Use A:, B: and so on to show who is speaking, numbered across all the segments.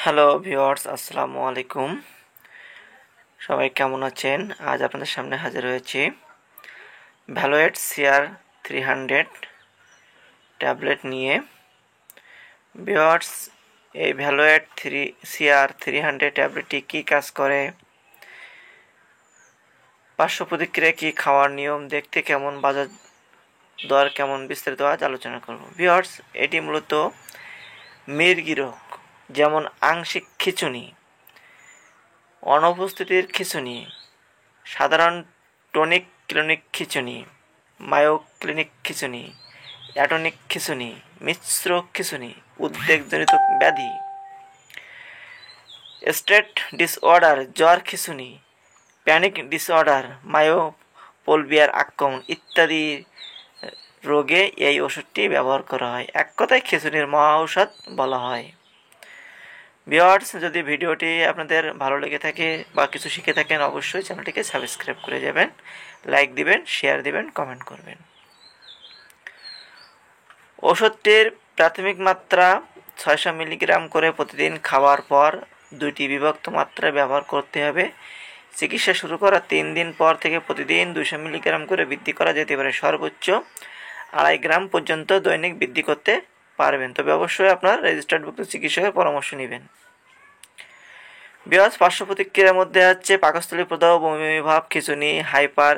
A: Hello viewers, আসসালামু আলাইকুম। সবাই কেমন আছেন? আজ আপনাদের সামনে হাজির হয়েছি ভ্যালুয়েট CR300 ট্যাবলেট নিয়ে। ভিউয়ার্স, এই ভ্যালুয়েট CR300 ট্যাবলেটটি কী কাজ করে, পার্শ্ব প্রতিক্রিয়া কী, খাওয়ার নিয়ম, দেখতে কেমন, বাজার দর কেমন, বিস্তারিত আজ আলোচনা করব। ভিউয়ার্স, এটি মূলত মির্গি রোগ, যেমন আংশিক খিঁচুনি, অনুপস্থিতির খিঁচুনি, সাধারণ টনিক ক্লিনিক খিঁচুনি, মায়োক্লিনিক খিঁচুনি, অ্যাটনিক খিঁচুনি, মিশ্র খিঁচুনি, উদ্বেগজনিত ব্যাধি, স্ট্রেস ডিসঅর্ডার, জ্বর খিঁচুনি, প্যানিক ডিসঅর্ডার, মায়োপলভিয়ার আক্রমণ ইত্যাদি রোগে এই ওষুধটি ব্যবহার করা হয়। এক কথায় খিঁচুনির মহা ঔষধ বলা হয়। ভিউয়ার্স, যদি ভিডিওটি আপনাদের ভালো লেগে থাকে বা কিছু শিখে থাকেন, অবশ্যই চ্যানেলটিকে সাবস্ক্রাইব করে যাবেন, লাইক দিবেন, শেয়ার দিবেন, কমেন্ট করবেন। ওষুধটির প্রাথমিক মাত্রা 600 মিলিগ্রাম করে প্রতিদিন খাওয়ার পর 2টি বিভক্ত মাত্রায় ব্যবহার করতে হবে। চিকিৎসা শুরু করার 3 দিন পর থেকে প্রতিদিন 200 মিলিগ্রাম করে বৃদ্ধি করা যেতে পারে। সর্বোচ্চ 2.5 গ্রাম পর্যন্ত দৈনিক বৃদ্ধি করতে পারবেন, তবে অবশ্যই আপনার রেজিস্টার্ডভুক্ত চিকিৎসকের পরামর্শ নেবেন। ভিউয়ার্স, পার্শ্ব প্রতিক্রিয়ার মধ্যে হচ্ছে পাকস্থলী প্রদাহ, বমি বমি ভাব, খিঁচুনি, হাইপার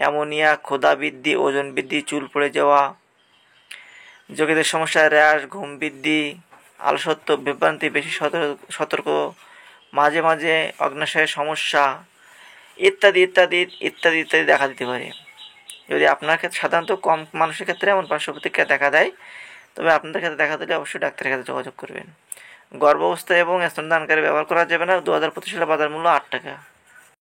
A: অ্যামোনিয়া, ক্ষুধা বৃদ্ধি, ওজন বৃদ্ধি, চুল পড়ে যাওয়া, যোগীদের সমস্যা, র্যাশ, ঘুম বৃদ্ধি, আলসত্ব, বিভ্রান্তি, বেশি সতর্ক, মাঝে মাঝে অগ্নাশয়ের সমস্যা ইত্যাদি ইত্যাদি ইত্যাদি ইত্যাদি দেখা দিতে পারে। যদি আপনার ক্ষেত্রে, সাধারণত কম মানুষের ক্ষেত্রে এমন পার্শ্ব প্রতিক্রিয়া দেখা দেয়, তবে আপনাদের ক্ষেত্রে দেখা দিলে অবশ্যই ডাক্তারের কাছে যোগাযোগ করবেন। গর্ভাবস্থায় এবং স্তনদানকারী ব্যবহার করা যাবে না। 2025 সালে বাজার মূল্য 8 টাকা।